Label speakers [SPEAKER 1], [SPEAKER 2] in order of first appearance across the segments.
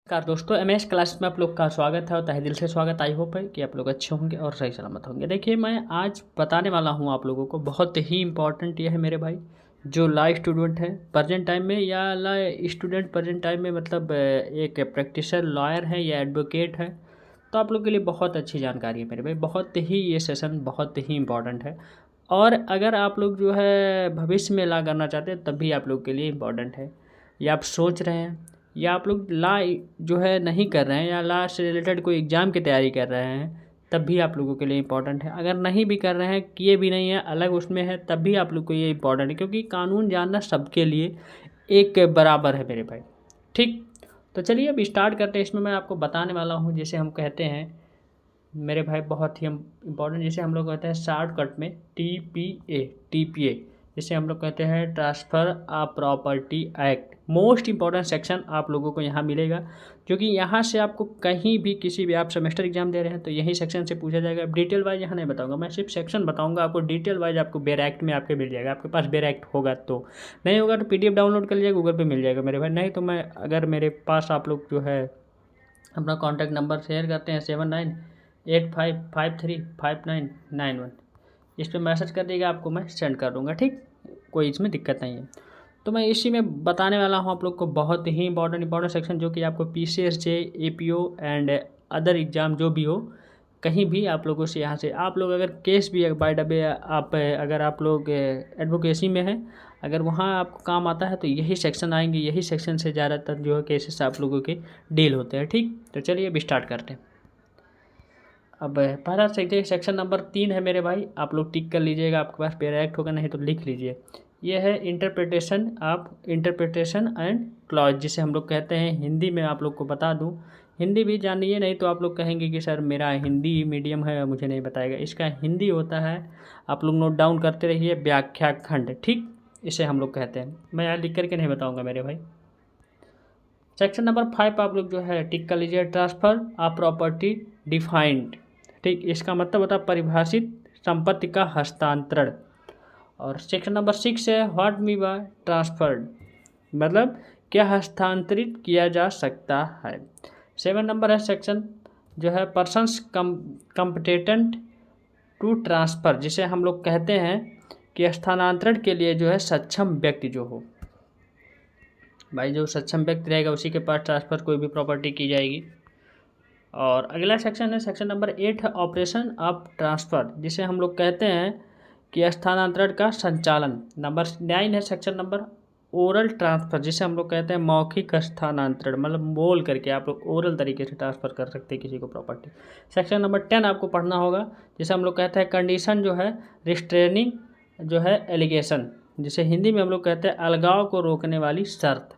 [SPEAKER 1] नमस्कार दोस्तों, MS classes में आप लोग का स्वागत है और तहे दिल से स्वागत। आई होप है कि आप लोग अच्छे होंगे और सही सलामत होंगे। देखिए, मैं आज बताने वाला हूं आप लोगों को, बहुत ही इंपॉर्टेंट ये है मेरे भाई, जो ला स्टूडेंट है प्रेजेंट टाइम में, या ला स्टूडेंट प्रेजेंट टाइम में, मतलब एक प्रैक्टिशनर लॉयर है या एडवोकेट है, तो आप लोग के लिए बहुत अच्छी जानकारी है मेरे भाई। बहुत ही ये सेशन बहुत ही इंपॉर्टेंट है, और अगर आप लोग जो है भविष्य में ला करना चाहते हैं तब भी आप लोग के लिए इम्पॉर्टेंट है। या आप सोच रहे हैं, या आप लोग ला जो है नहीं कर रहे हैं, या ला से रिलेटेड कोई एग्ज़ाम की तैयारी कर रहे हैं, तब भी आप लोगों के लिए इम्पॉर्टेंट है। अगर नहीं भी कर रहे हैं, किए भी नहीं है, अलग उसमें है, तब भी आप लोग को ये इम्पॉर्टेंट है, क्योंकि कानून जानना सबके लिए एक बराबर है मेरे भाई। ठीक, तो चलिए अब स्टार्ट करते हैं। इसमें मैं आपको बताने वाला हूँ, जैसे हम कहते हैं मेरे भाई, बहुत ही इम्पोर्टेंट, जिसे हम लोग कहते हैं शॉर्टकट में टीपीए, जिसे हम लोग कहते हैं transfer of property act. Most important section आप लोगों को यहाँ मिलेगा, क्योंकि यहाँ से आपको कहीं भी किसी भी, आप सेमेस्टर एग्जाम दे रहे हैं तो यही सेक्शन से पूछा जाएगा। डिटेल वाइज यहाँ नहीं बताऊँगा, मैं सिर्फ सेक्शन बताऊँगा आपको। डिटेल वाइज आपको बेर एक्ट में आपके मिल जाएगा। आपके पास बेर एक्ट होगा तो, नहीं होगा तो PDF डाउनलोड कर लीजिएगा, गूगल पर मिल जाएगा मेरे भाई। नहीं तो मैं, अगर मेरे पास आप लोग जो है अपना कॉन्टैक्ट नंबर शेयर करते हैं 7985535991, इस पर मैसेज कर दीजिएगा, आपको मैं सेंड कर दूँगा। ठीक, कोई इसमें दिक्कत नहीं है। तो मैं इसी में बताने वाला हूँ आप लोग को, बहुत ही इंपॉर्टेंट सेक्शन, जो कि आपको PCSJ, APO and other exam जो भी हो, कहीं भी आप लोगों से, यहाँ से आप लोग अगर केस भी बाय द वे, आप अगर आप लोग एडवोकेसी में हैं, अगर वहाँ आपको काम आता है तो यही सेक्शन आएंगे। यही सेक्शन से ज़्यादातर जो है केसेस आप लोगों के डील होते हैं। ठीक, तो चलिए अब स्टार्ट करते हैं। अब पहला सेक्शन नंबर 3 है मेरे भाई, आप लोग टिक कर लीजिएगा, आपके पास पेयर एक्ट होगा, नहीं तो लिख लीजिए। ये है इंटरप्रिटेशन एंड क्लॉज, जिसे हम लोग कहते हैं हिंदी में। आप लोग को बता दूं, हिंदी भी जानिए, नहीं तो आप लोग कहेंगे कि सर मेरा हिंदी मीडियम है, मुझे नहीं बताएगा। इसका हिंदी होता है, आप लोग नोट डाउन करते रहिए, व्याख्या खंड। ठीक, इसे हम लोग कहते हैं। मैं यहाँ लिख करके नहीं बताऊँगा मेरे भाई। सेक्शन नंबर 5 आप लोग जो है टिक कर लीजिए, ट्रांसफ़र ऑफ प्रॉपर्टी डिफाइंड। ठीक, इसका मतलब होता है परिभाषित संपत्ति का हस्तांतरण। और सेक्शन नंबर 6 है, व्हाट मीन बाय ट्रांसफर्ड, मतलब क्या हस्तांतरित किया जा सकता है। 7 नंबर है सेक्शन, जो है पर्सन्स कम्पिटेंट टू ट्रांसफ़र, जिसे हम लोग कहते हैं कि स्थानांतरण के लिए जो है सक्षम व्यक्ति जो हो। भाई, जो सक्षम व्यक्ति रहेगा उसी के पास ट्रांसफ़र कोई भी प्रॉपर्टी की जाएगी। और अगला सेक्शन है, सेक्शन नंबर 8 है, ऑपरेशन ऑफ ट्रांसफ़र, जिसे हम लोग कहते हैं कि स्थानांतरण का संचालन। नंबर 9 है सेक्शन नंबर ओरल ट्रांसफ़र, जिसे हम लोग कहते हैं मौखिक स्थानांतरण, मतलब बोल करके आप लोग ओरल तरीके से ट्रांसफ़र कर सकते हैं किसी को प्रॉपर्टी। सेक्शन नंबर 10 आपको पढ़ना होगा, जिसे हम लोग कहते हैं कंडीशन, जो है रिस्ट्रेनिंग जो है एलिगेशन, जिसे हिंदी में हम लोग कहते हैं अलगाव को रोकने वाली शर्त।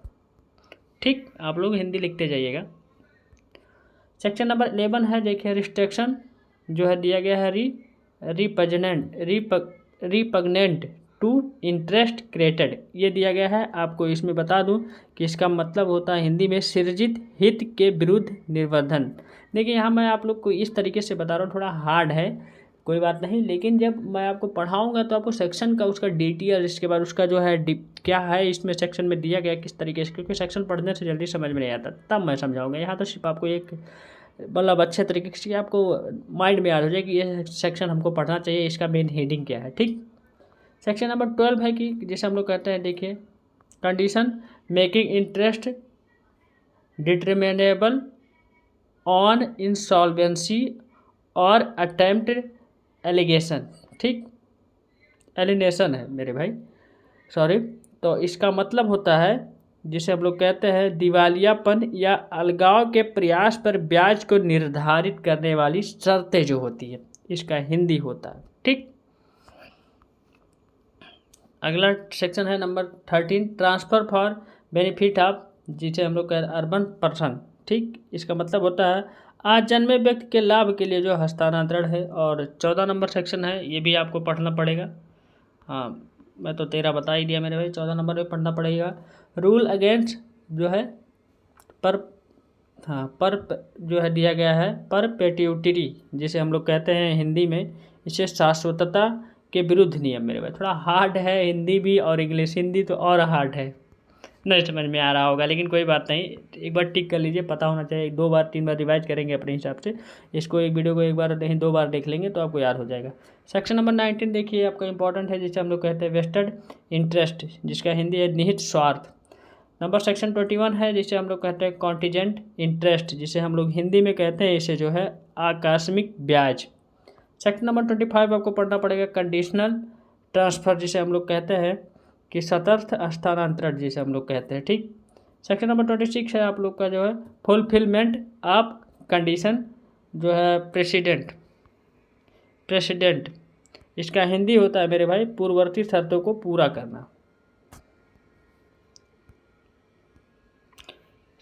[SPEAKER 1] ठीक, आप लोग हिंदी लिखते जाइएगा। सेक्शन नंबर 11 है, देखिए रिस्ट्रिक्शन, जो है दिया गया है रिपग्नेंट टू इंटरेस्ट क्रिएटेड, ये दिया गया है। आपको इसमें बता दूं कि इसका मतलब होता है हिंदी में सृजित हित के विरुद्ध निर्वर्धन। देखिए, यहाँ मैं आप लोग को इस तरीके से बता रहा हूँ, थोड़ा हार्ड है, कोई बात नहीं, लेकिन जब मैं आपको पढ़ाऊँगा तो आपको सेक्शन का उसका डिटेल, इसके बाद उसका जो है क्या है इसमें सेक्शन में दिया गया किस तरीके से, क्योंकि सेक्शन पढ़ने से जल्दी समझ में नहीं आता, तब मैं समझाऊंगा। यहाँ तो सिर्फ आपको एक, मतलब अच्छे तरीके से आपको माइंड में याद हो जाए कि ये सेक्शन हमको पढ़ना चाहिए, इसका मेन हेडिंग क्या है। ठीक, सेक्शन नंबर 12 है कि जिसे हम लोग कहते हैं, देखिए condition making interest determinable on insolvency और अटेम्प्ट एलिगेशन। ठीक, एलिनेशन है मेरे भाई, सॉरी। तो इसका मतलब होता है, जिसे हम लोग कहते हैं दिवालियापन या अलगाव के प्रयास पर ब्याज को निर्धारित करने वाली शर्तें जो होती है, इसका हिंदी होता है। ठीक, अगला सेक्शन है number 13, transfer for benefit of, जिसे हम लोग कहते हैं अर्बन पर्सन। ठीक, इसका मतलब होता है आज जन्मे व्यक्ति के लाभ के लिए जो हस्तांतरण है। और 14 नंबर सेक्शन है, ये भी आपको पढ़ना पड़ेगा। हाँ, मैं तो 13 बता ही दिया मेरे भाई, 14 नंबर में पढ़ना पड़ेगा। रूल अगेंस्ट जो है पर जो है दिया गया है परपेट्यूटी, जिसे हम लोग कहते हैं हिंदी में, इसे शाश्वतता के विरुद्ध नियम। मेरे भाई थोड़ा हार्ड है हिंदी भी, और इंग्लिश, हिंदी तो और हार्ड है, नहीं समझ में आ रहा होगा, लेकिन कोई बात नहीं, एक बार टिक कर लीजिए, पता होना चाहिए। 2 बार 3 बार रिवाइज करेंगे अपने हिसाब से इसको, एक वीडियो को 1 बार नहीं 2 बार देख लेंगे तो आपको याद हो जाएगा। सेक्शन नंबर 19 देखिए आपका इंपॉर्टेंट है, जिसे हम लोग कहते हैं वेस्टेड इंटरेस्ट, जिसका हिंदी है निहित स्वार्थ। नंबर सेक्शन 21 है, जिसे हम लोग कहते हैं कॉन्टीजेंट इंटरेस्ट, जिसे हम लोग हिंदी में कहते हैं इसे जो है आकस्मिक ब्याज। सेक्शन नंबर 25 आपको पढ़ना पड़ेगा कंडीशनल ट्रांसफ़र, जिसे हम लोग कहते हैं कि सतर्थ स्थानांतरण, जिसे हम लोग कहते हैं, ठीक। सेक्शन नंबर 26 है आप लोग का जो है फुलफिलमेंट ऑफ कंडीशन, जो है प्रेसिडेंट प्रेसिडेंट, इसका हिंदी होता है मेरे भाई पूर्ववर्ती शर्तों को पूरा करना।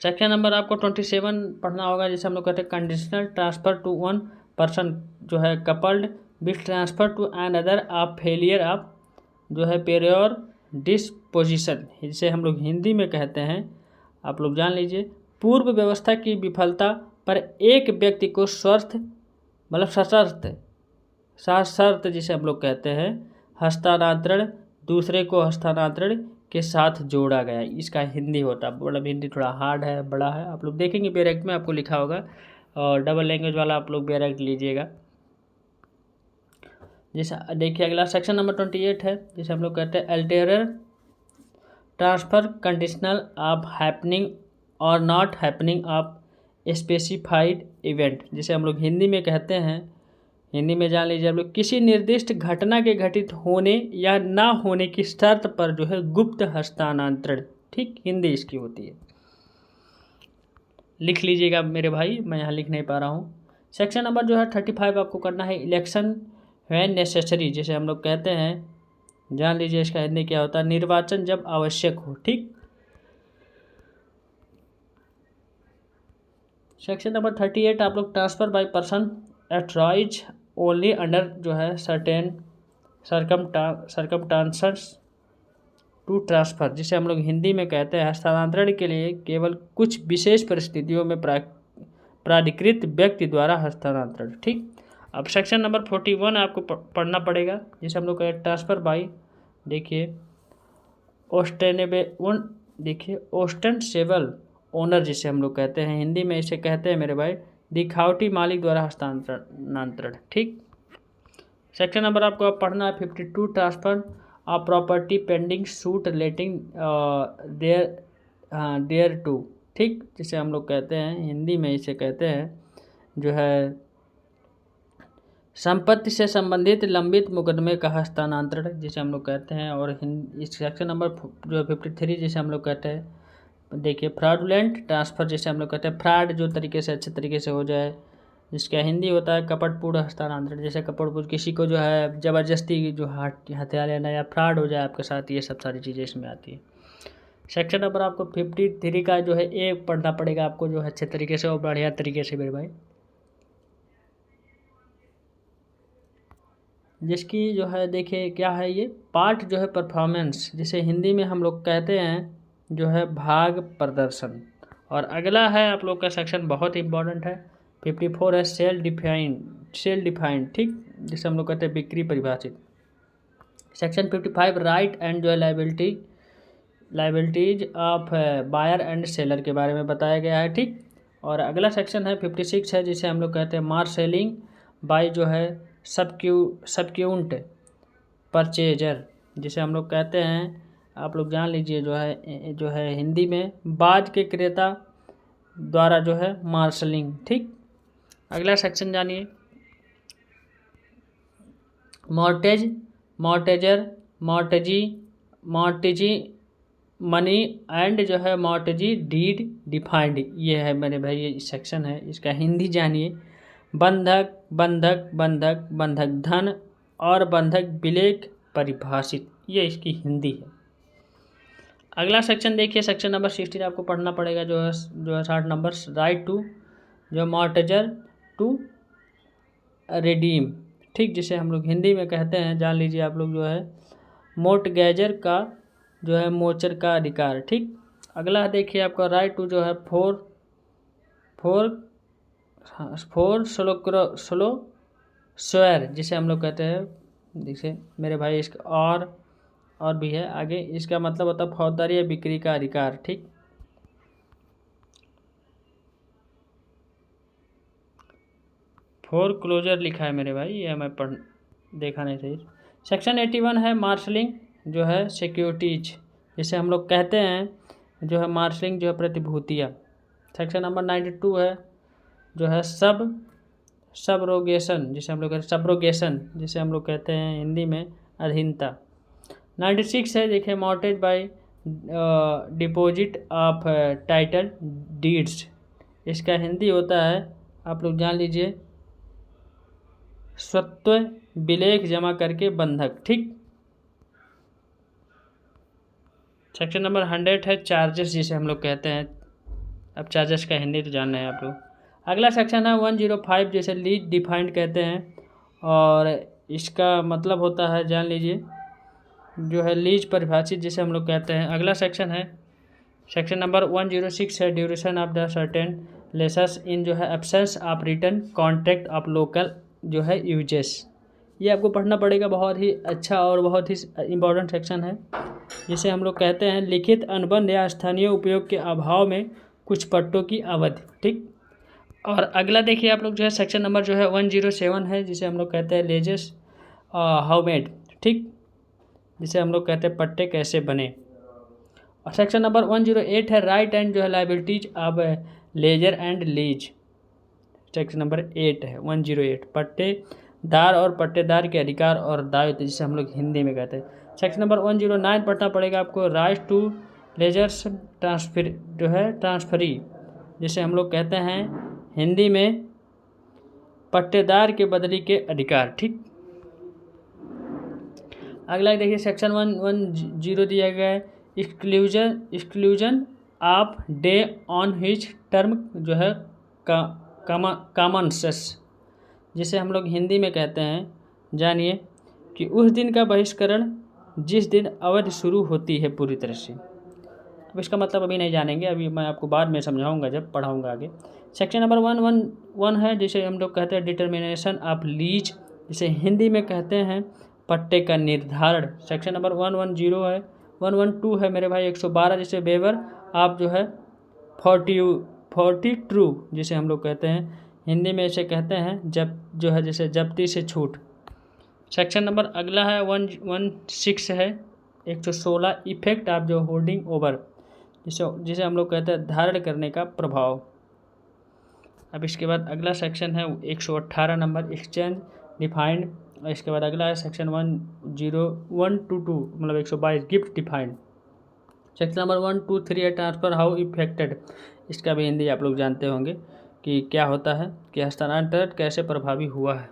[SPEAKER 1] सेक्शन नंबर आपको 27 पढ़ना होगा, जिसे हम लोग कहते हैं conditional transfer to one person, जो है coupled with transfer to another of failure of, जो है पेरियोर डिस्पोजिशन, जिसे हम लोग हिंदी में कहते हैं, आप लोग जान लीजिए, पूर्व व्यवस्था की विफलता पर एक व्यक्ति को स्वस्थ मतलब सशर्त, जिसे हम लोग कहते हैं हस्तांतरण, दूसरे को हस्तांतरण के साथ जोड़ा गया, इसका हिंदी होता है। मतलब हिंदी थोड़ा हार्ड है, बड़ा है, आप लोग देखेंगे बैरेक्ट में आपको लिखा होगा, और डबल लैंग्वेज वाला आप लोग बैरेक्ट लीजिएगा। जैसे देखिए अगला सेक्शन नंबर 28 है, जिसे हम लोग कहते हैं अल्टेरर ट्रांसफ़र कंडीशनल ऑफ हैपनिंग और not happening of specified event, जिसे हम लोग हिंदी में कहते हैं, हिंदी में जान लीजिए आप लोग, किसी निर्दिष्ट घटना के घटित होने या ना होने की शर्त पर जो है गुप्त हस्तांतरण, ठीक, हिंदी इसकी होती है। लिख लीजिएगा मेरे भाई, मैं यहाँ लिख नहीं पा रहा हूँ। सेक्शन नंबर जो है 35 आपको करना है इलेक्शन व्हेन नेसेसरी, जिसे हम लोग कहते हैं, जान लीजिए इसका हिंदी क्या होता है, निर्वाचन जब आवश्यक हो, ठीक। सेक्शन नंबर 38 आप लोग transfer by person authorised only under, जो है सर्टेन सर्कमस्टांसेस टू ट्रांसफ़र, जिसे हम लोग हिंदी में कहते हैं हस्तांतरण के लिए केवल कुछ विशेष परिस्थितियों में प्राधिकृत व्यक्ति द्वारा हस्तांतरण, ठीक। अब सेक्शन नंबर 41 आपको पढ़ना पड़ेगा, जिसे हम लोग कहते हैं ट्रांसफ़र बाई, देखिए ओस्टेंसेबल ओनर, जिसे हम लोग कहते हैं, हिंदी में इसे कहते हैं मेरे भाई दिखावटी मालिक द्वारा हस्तांतरण, ठीक। सेक्शन नंबर आपको पढ़ना है 52 transfer of property pending suit relating thereto, ठीक, जिसे हम लोग कहते हैं, हिंदी में इसे कहते हैं जो है संपत्ति से संबंधित लंबित मुकदमे का हस्तांतरण, जिसे हम लोग कहते हैं। और इस सेक्शन नंबर जो है 53, जिसे हम लोग कहते हैं, देखिए फ्रॉडुलेंट ट्रांसफ़र, जिसे हम लोग कहते हैं फ्रॉड जो तरीके से अच्छे तरीके से हो जाए, जिसका हिंदी होता है कपटपूर्ण हस्तांतरण, जैसे कपटपूर्ण किसी को जो है ज़बरदस्ती जो हथियार लेना या फ्रॉड हो जाए आपके साथ, ये सब सारी चीज़ें इसमें आती है। सेक्शन नंबर आपको 53 का जो है एक पढ़ना पड़ेगा आपको, जो है अच्छे तरीके से और बढ़िया तरीके से मेरे भाई, जिसकी जो है देखिए क्या है, ये पार्ट जो है परफॉर्मेंस, जिसे हिंदी में हम लोग कहते हैं जो है भाग प्रदर्शन। और अगला है आप लोग का सेक्शन बहुत इंपॉर्टेंट है 54 है सेल डिफाइंड, ठीक, जिसे हम लोग कहते हैं बिक्री परिभाषित। सेक्शन 55 राइट एंड जो है liabilities of buyer and seller के बारे में बताया गया है, ठीक। और अगला सेक्शन है 56 है, जिसे हम लोग कहते हैं मार्सेलिंग बाय जो है सबक्यूंट परचेजर, जिसे हम लोग कहते हैं, आप लोग जान लीजिए जो है हिंदी में बाज के क्रेता द्वारा जो है मार्शलिंग, ठीक। अगला सेक्शन जानिए मॉर्टेजी मनी एंड जो है मॉर्टेजी डीड डिफाइंड, ये है मेरे भाई ये सेक्शन है, इसका हिंदी जानिए बंधक धन और बंधक विलेख परिभाषित, ये इसकी हिंदी है। अगला सेक्शन देखिए सेक्शन नंबर 16 आपको पढ़ना पड़ेगा, जो है 60 नंबर राइट टू जो मॉर्टेजर टू रिडीम, ठीक, जिसे हम लोग हिंदी में कहते हैं, जान लीजिए आप लोग जो है मोर्टगेजर का जो है मोचर का अधिकार, ठीक। अगला देखिए आपका राइट टू जो है फोर स्लो स्वेयर, जिसे हम लोग कहते हैं, जैसे मेरे भाई इसका और और भी है आगे। इसका मतलब होता है फौजदारी या बिक्री का अधिकार। ठीक, फोर क्लोजर लिखा है मेरे भाई, ये मैं पढ़ देखा नहीं सही। सेक्शन 81 है मार्शलिंग, जो है सिक्योरिटीज, जिसे हम लोग कहते हैं जो है मार्शलिंग, जो है प्रतिभूतियाँ। सेक्शन नंबर 92 है जो है सबरोगेशन, जिसे हम लोग कहते हैं सबरोगेशन, जिसे हम लोग कहते हैं हिंदी में अधीनता। 96 है देखिए mortgage bye deposit of title deeds, इसका हिंदी होता है, आप लोग जान लीजिए, स्वत्व विलेख जमा करके बंधक। ठीक, सेक्शन नंबर 100 है चार्जेस, जिसे हम लोग कहते हैं, अब चार्जेस का हिंदी तो जानना है आप लोग। अगला सेक्शन है 105, जिसे लीज डिफाइंड कहते हैं, और इसका मतलब होता है जान लीजिए जो है लीज परिभाषित, जिसे हम लोग कहते हैं। अगला सेक्शन है सेक्शन नंबर 106 है duration of the certain leases in जो है absence of return contract of local जो है यूजेस। ये आपको पढ़ना पड़ेगा, बहुत ही अच्छा और बहुत ही इम्पोर्टेंट सेक्शन है, जिसे हम लोग कहते हैं लिखित अनुबंध या स्थानीय उपयोग के अभाव में कुछ पट्टों की अवधि। ठीक, और अगला देखिए आप लोग जो है सेक्शन नंबर जो है 107 है, जिसे हम लोग कहते हैं लेजेस हाउ मेड। ठीक, जिसे हम लोग कहते हैं पट्टे कैसे बने। और सेक्शन नंबर 108 है राइट एंड जो है liabilities of lessor and lessee. Section number 8 है 108 पट्टेदार और पट्टेदार के अधिकार और दायित्व, जिसे हम लोग हिंदी में कहते हैं। सेक्शन नंबर 109 पढ़ना पड़ेगा आपको, राइट टू लेजर्स ट्रांसफर जो है ट्रांसफरी, जिसे हम लोग कहते हैं हिंदी में पट्टेदार के बदली के अधिकार। ठीक, अगला देखिए सेक्शन 110 दिया गया है exclusion of day on hitch term जो है कॉमनसेस, जिसे हम लोग हिंदी में कहते हैं जानिए कि उस दिन का बहिष्करण जिस दिन अवधि शुरू होती है पूरी तरह से। अब इसका मतलब अभी नहीं जानेंगे, अभी मैं आपको बाद में समझाऊंगा जब पढ़ाऊंगा आगे। सेक्शन नंबर 111 है, जिसे हम लोग कहते हैं डिटर्मिनेशन ऑफ लीज, जिसे हिंदी में कहते हैं पट्टे का निर्धारण। सेक्शन नंबर 110 है 112 है मेरे भाई 112, जिसे वेवर आप जो है 42, जिसे हम लोग कहते हैं हिंदी में इसे कहते हैं जब जो है जैसे जब्ती से छूट। सेक्शन नंबर अगला है 116 है 116 इफेक्ट ऑफ जो होल्डिंग ओवर, जिसे हम लोग कहते हैं धारण करने का प्रभाव। अब इसके बाद अगला सेक्शन है 118 नंबर एक्सचेंज डिफाइंड, और इसके बाद अगला है सेक्शन 10122 मतलब 122 गिफ्ट डिफाइंड। सेक्शन नंबर 123 है ट्रांसफ़र हाउ इफेक्टेड, इसका भी हिंदी आप लोग जानते होंगे कि क्या होता है, कि हस्तांतरण कैसे प्रभावी हुआ है।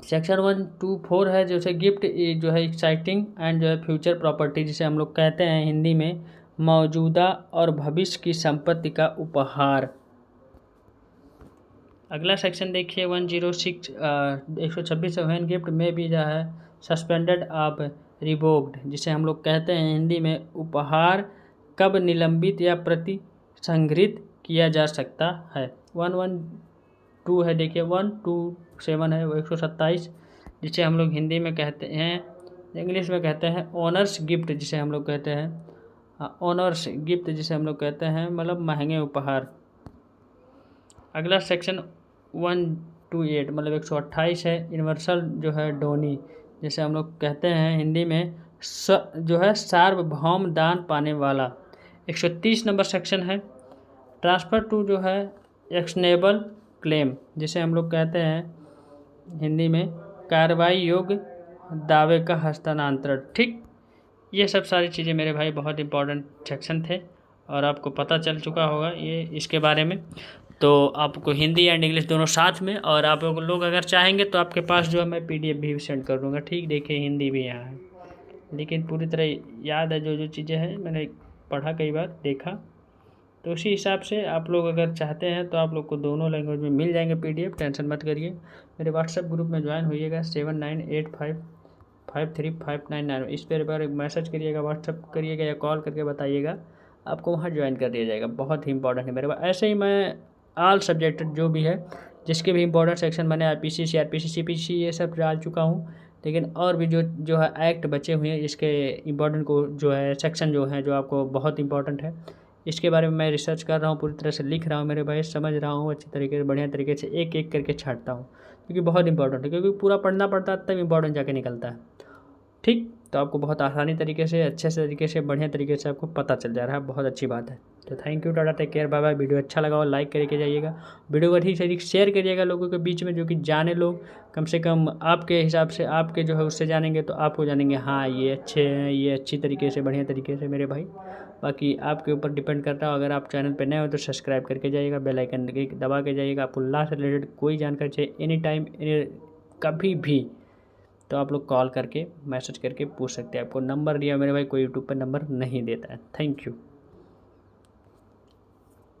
[SPEAKER 1] सेक्शन 124 है जैसे गिफ्ट जो है एक्साइटिंग एंड जो है फ्यूचर प्रॉपर्टी, जिसे हम लोग कहते हैं हिंदी में मौजूदा और भविष्य की संपत्ति का उपहार। अगला सेक्शन देखिए 106 126 व्हेन गिफ्ट में भी जो है सस्पेंडेड ऑफ रिवोक्ड, जिसे हम लोग कहते हैं हिंदी में उपहार कब निलंबित या प्रतिसंग्रहित किया जा सकता है। 112 है देखिए 127 है वो 127, जिसे हम लोग हिंदी में कहते हैं, इंग्लिश में कहते हैं ऑनर्स गिफ्ट, जिसे हम लोग कहते हैं ऑनर्स गिफ्ट, जिसे हम लोग कहते हैं मतलब महंगे उपहार। अगला सेक्शन 128 मतलब 128 है यूनिवर्सल जो है डोनी, जिसे हम लोग कहते हैं हिंदी में जो है सार्वभौम दान पाने वाला। 130 नंबर सेक्शन है ट्रांसफ़र टू जो है एक्शनेबल क्लेम, जिसे हम लोग कहते हैं हिंदी में कार्रवाई योग्य दावे का हस्तांतरण। ठीक, ये सब सारी चीज़ें मेरे भाई बहुत इंपॉर्टेंट सेक्शन थे और आपको पता चल चुका होगा ये इसके बारे में। तो आपको हिंदी एंड इंग्लिश दोनों साथ में, और आप लोग अगर चाहेंगे तो आपके पास जो है मैं PDF भी सेंड कर दूँगा। ठीक, देखिए हिंदी भी यहाँ है, लेकिन पूरी तरह याद है जो चीज़ें हैं, मैंने पढ़ा कई बार देखा, तो उसी हिसाब से आप लोग अगर चाहते हैं तो आप लोग को दोनों लैंग्वेज में मिल जाएंगे PDF, टेंशन मत करिए। मेरे व्हाट्सएप ग्रुप में ज्वाइन होइएगा 7985535991, इस पर मैसेज करिएगा, व्हाट्सएप करिएगा या कॉल करके बताइएगा, आपको वहाँ ज्वाइन कर दिया जाएगा। बहुत ही इंपॉर्टेंट है मेरे पास। ऐसे ही मैं ऑल सब्जेक्ट जो भी है जिसके भी इंपॉर्टेंट सेक्शन मैंने IPC, CRPC, CPC ये सब डाल चुका हूँ। लेकिन और भी जो है एक्ट बचे हुए हैं, इसके इम्पोर्टेंट को जो है सेक्शन जो है जो आपको बहुत इंपॉर्टेंट है, इसके बारे में मैं रिसर्च कर रहा हूँ, पूरी तरह से लिख रहा हूँ मेरे भाई, समझ रहा हूँ अच्छी तरीके से, बढ़िया तरीके से एक एक करके छाँटता हूँ, क्योंकि बहुत इंपॉर्टेंट है, क्योंकि पूरा पढ़ना पड़ता है तब इंपॉर्टेंट जाके निकलता है। ठीक, तो आपको बहुत आसानी तरीके से, अच्छे से तरीके से, बढ़िया तरीके से आपको पता चल जा रहा है, बहुत अच्छी बात है। तो thank you, tata, take care, bye bye. Video अच्छा लगा हो लाइक करके जाइएगा, वीडियो को ठीक से शेयर करिएगा लोगों के बीच में, जो कि जाने लोग, कम से कम आपके हिसाब से, आपके जो है उससे जानेंगे तो आपको जानेंगे हाँ ये अच्छे हैं, ये अच्छी तरीके से, बढ़िया तरीके से मेरे भाई। बाकी आपके ऊपर डिपेंड करता है, अगर आप चैनल पर नए हो तो सब्सक्राइब करके जाइएगा, बेल आइकन दबा के जाइएगा। आपको लॉ से रिलेटेड कोई जानकारी चाहिए एनी टाइम, कभी भी, तो आप लोग कॉल करके मैसेज करके पूछ सकते हैं। आपको नंबर दिया मेरे भाई, कोई यूट्यूब पर नंबर नहीं देता है। Thank you.